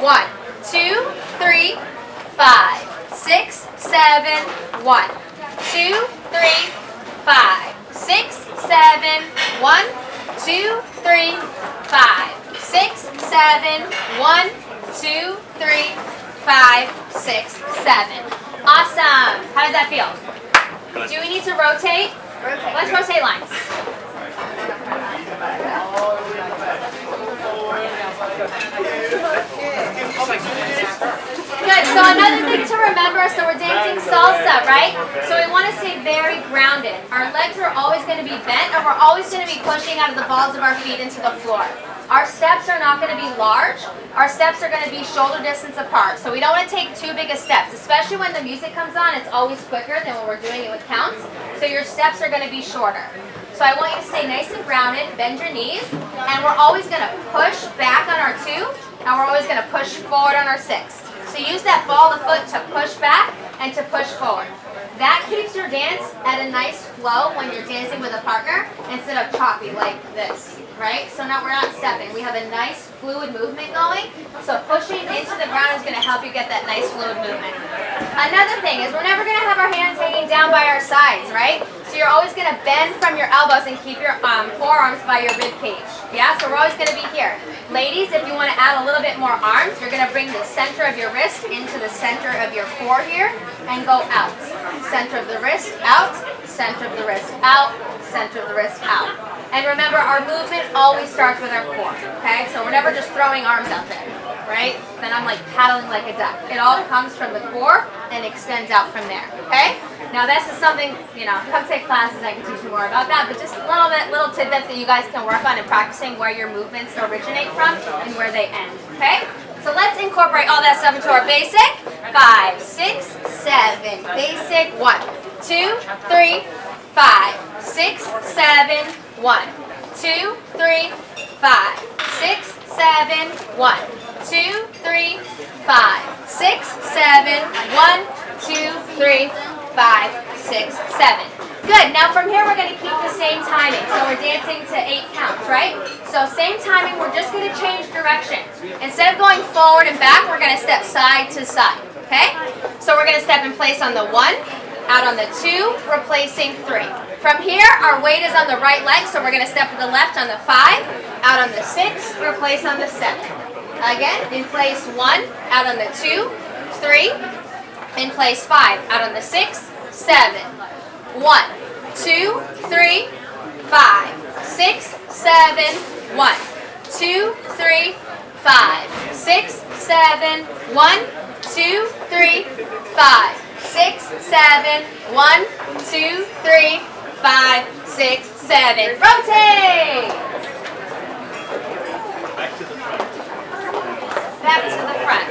1, 2, 3, 5, 6, 7, 1, 2, 3, 5, 6, 7, 1, 2, 3, 5, 6, 7, 1, 2, 3, 5, 6, 7. Awesome. How does that feel? Do we need to rotate? Let's rotate lines. Good. So another thing to remember, so we're dancing salsa, right? So we want to stay very grounded. Our legs are always going to be bent, and we're always going to be pushing out of the balls of our feet into the floor. Our steps are not going to be large. Our steps are going to be shoulder distance apart. So we don't want to take too big of steps, especially when the music comes on. It's always quicker than when we're doing it with counts. So your steps are going to be shorter. So I want you to stay nice and grounded, bend your knees, and we're always going to push back on our 2, and we're always going to push forward on our 6. So use that ball of the foot to push back and to push forward. That keeps your dance at a nice flow when you're dancing with a partner instead of choppy like this, right? So now we're not stepping. We have a nice fluid movement going. So pushing into the ground is going to help you get that nice fluid movement. Another thing is we're never going to have our hands hanging down by our sides, right? So you're always going to bend from your elbows and keep your forearms by your rib cage. Yeah, so we're always going to be here. Ladies, if you want to add a little bit more arms, you're going to bring the center of your wrist into the center of your core here and go out. Center of the wrist, out. Center of the wrist, out. Center of the wrist, out. And remember, our movement always starts with our core, okay? So we're never just throwing arms out there, right? Then I'm like paddling like a duck. It all comes from the core and extends out from there, okay? Now this is something, come take classes, I can teach you more about that, but just a little tidbits that you guys can work on in practicing where your movements originate from and where they end, okay? So let's incorporate all that stuff into our basic. 5, 6, 7, basic, 1, 2, 3, 5, 6, 7, 1, 2, 3, 5, 6, 7, 1, 2, 3, 5, 6, 7, 1, 2, 3, 5, 6, 7. Good. Now from here we're going to keep the same timing. So we're dancing to 8 counts, right? So same timing, we're just going to change direction. Instead of going forward and back, we're going to step side to side, okay? So we're going to step in place on the 1, out on the 2, replacing 3. From here, our weight is on the right leg, so we're going to step to the left on the 5, out on the 6, replace on the 7. Again, in place 1, out on the 2, 3, in place 5, out on the 6, 7. 1, 2, 3, 5, 6, 7, 1, 2, 3, 5, 6, 7, 1, 2, 3, 5, 6, 7, 1, 2, 3, 5, 6, 7. Rotate! Back to the front.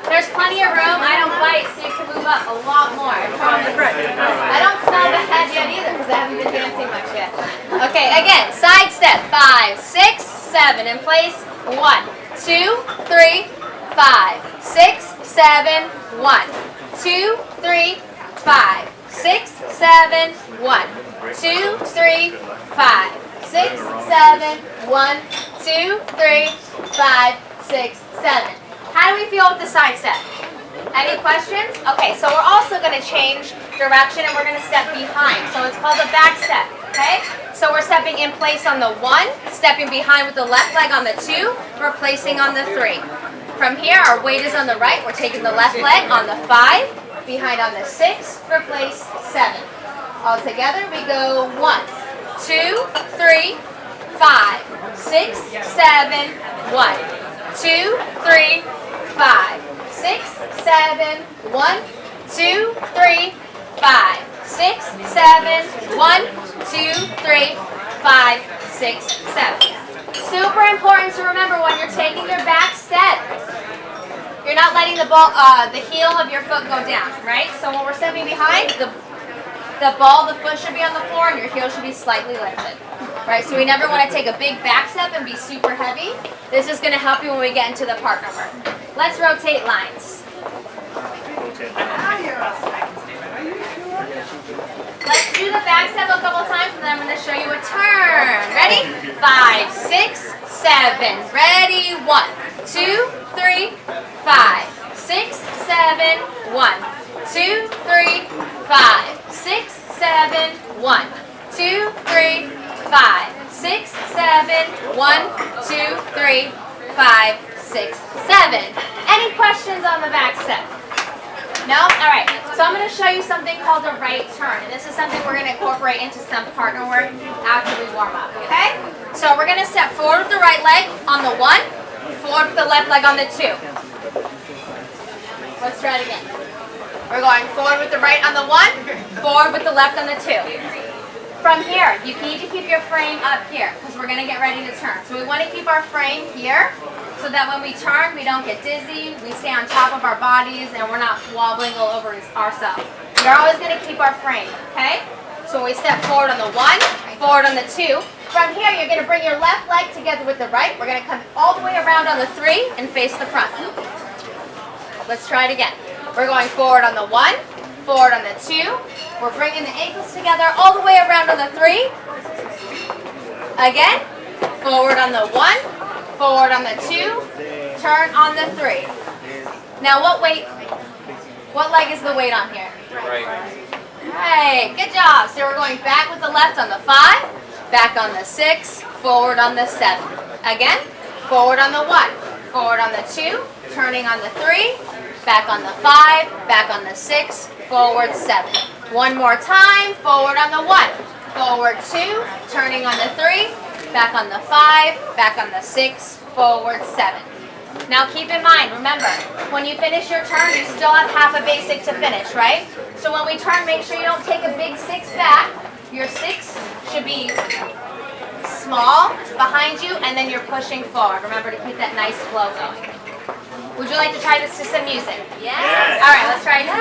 There's plenty of room. I don't bite, so you can move up a lot more. I don't smell the head yet either because I haven't been dancing much yet. Okay, again, side step. 5, 6, 7. In place. 1, 2, 3, 5, 6, 7, 1, 2, 3, 5, 6, 7, 1, 2, 3, 5, 6, 7, 1, 2, 3, 5, 6, 7. How do we feel with the side step? Any questions? Okay, so we're also going to change direction and we're going to step behind. So it's called a back step, okay? So we're stepping in place on the 1, stepping behind with the left leg on the 2, replacing on the 3. From here, our weight is on the right. We're taking the left leg on the 5, behind on the 6, replace 7. All together, we go 1, 2, 3, 5, 6, 7, 1, 2, 3, 5, 6, 7, 1, 2, 3, 5, 6, 7, 1, 2, 3, 5, 6, 7. Super important to remember when you're taking your back step, you're not letting the ball, the heel of your foot go down, right? So when we're stepping behind, the ball of the foot should be on the floor and your heel should be slightly lifted, right? So we never want to take a big back step and be super heavy. This is going to help you when we get into the partner work. Let's rotate lines. Let's do the back step a couple times and then I'm going to show you a turn. Ready? 5, 6, 7. Ready? 1, 2, 3, 7, 1, 2, 3, 5, 6, 7, 1, 2, 3, 5, 6, 7, 1, 2, 3, 5, 6, 7. Any questions on the back step? No? Alright, so I'm going to show you something called a right turn. And this is something we're going to incorporate into some partner work after we warm up, okay? So we're going to step forward with the right leg on the 1, forward with the left leg on the 2. Let's try it again. We're going forward with the right on the 1, forward with the left on the 2. From here, you need to keep your frame up here because we're going to get ready to turn. So we want to keep our frame here so that when we turn, we don't get dizzy, we stay on top of our bodies, and we're not wobbling all over ourselves. You're always going to keep our frame, okay? So when we step forward on the 1, forward on the 2, from here, you're going to bring your left leg together with the right. We're going to come all the way around on the 3 and face the front. Let's try it again. We're going forward on the 1, forward on the 2. We're bringing the ankles together all the way around on the 3. Again, forward on the 1, forward on the 2, turn on the 3. Now what leg is the weight on here? Right. Right, good job. So we're going back with the left on the 5, back on the 6, forward on the 7. Again, forward on the 1, forward on the 2, turning on the 3, back on the 5, back on the 6, forward 7. One more time, forward on the 1, forward 2, turning on the 3, back on the 5, back on the 6, forward 7. Now keep in mind, remember, when you finish your turn, you still have half a basic to finish, right? So when we turn, make sure you don't take a big 6 back. Your 6 should be small behind you, and then you're pushing forward. Remember to keep that nice flow going. Would you like to try this to some music? Yes. All right, let's try it.